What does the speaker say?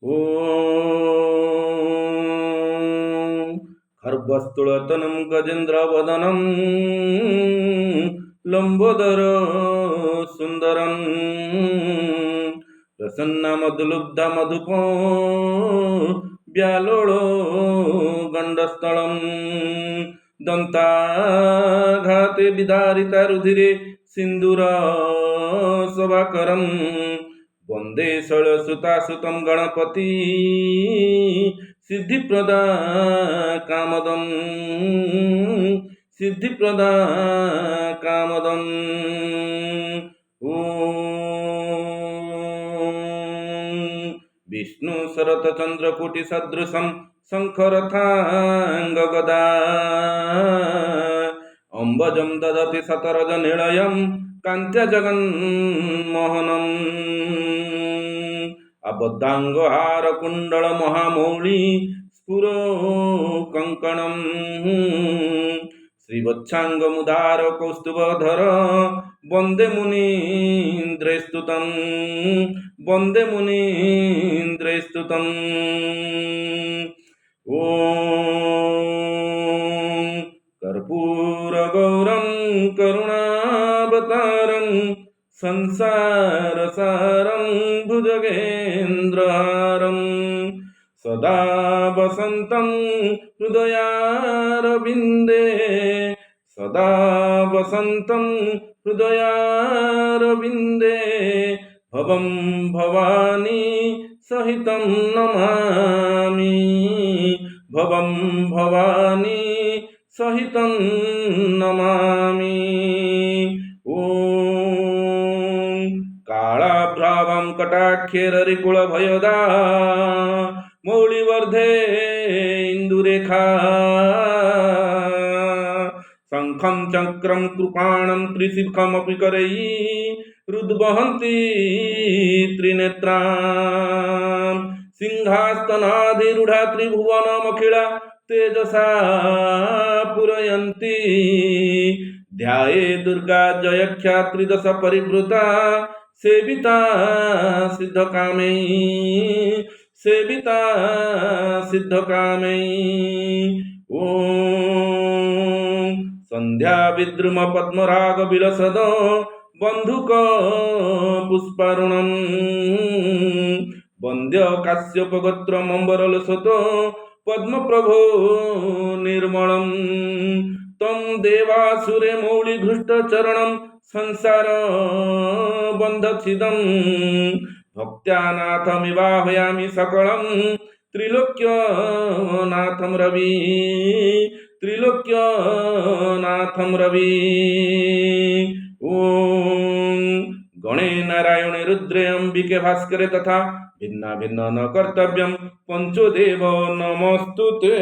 ॐ खर्वस्तुलतनं गजेन्द्रवदनं लम्बोदर सुन्दरं प्रसन्नमधुलुब्धमधुप व्यालोळो गण्डस्थलं दन्ताघाते विदारिता रुधिरे सिन्दूर सभाकरम् वंदे षोलसुतासुतं गणपति सिद्धिप्रदा कामदं सिद्धिप्रदा कामदं ॐ विष्णु शरत चंद्रकोटि सदृशं शङ्खरथाङ्गगदा अम्बजं ददति सतरजनिलयं कान्त्यजगन्मोहनम् अबद्धांगहार कुंडल महामौली स्फुरो कंकणम श्रीवत्सांग मुदार कौस्तुभधर वंदे मुनीन्द्रैस्तुतं वंदे मुनीन्द्रैस्तुतं ॐ कर्पूरगौरं करुणावतारं संसारसारं भुजगेन्द्रहारं सदा वसन्तं हृदयारविन्दे सदा वसन्तं हृदयारविन्दे भवं भवानी सहितं नमामि भवं भवानी सहितं नमामि कालाभ्रावं कटाक्षेररिकुलभयदा मौलिवर्धे इन्दुरेखा शङ्खं चक्रं कृपाणं त्रिशिखमपि करैः रुद्वहन्ती त्रिनेत्रां सिंहासनाधिरूढा त्रिभुवनमखिला तेजसा पुरयन्ती ध्याये दुर्गा जयख्या त्रिदश परिवृता सेविता सिद्धकामै सेविता सिद्धकामै ॐ संध्या विद्रुम पद्मराग विलसद बंधुक पुष्पारुणं वन्द्य काश्यप गोत्रमंबरलसत पद्मप्रभो निर्मलं तं देवासुरे मौलिघृष्टचरणं संसार बन्धच्छिदं भक्त्यानाथमिवाहयामि सकलं त्रिलोक्यनाथं रवि त्रिलोक्यनाथं रवि ॐ गणे नारायणे रुद्रे अंबिके भास्करे तथा भिन्ना भिन्न न कर्तव्यं पंचोदेव नमस्तुते।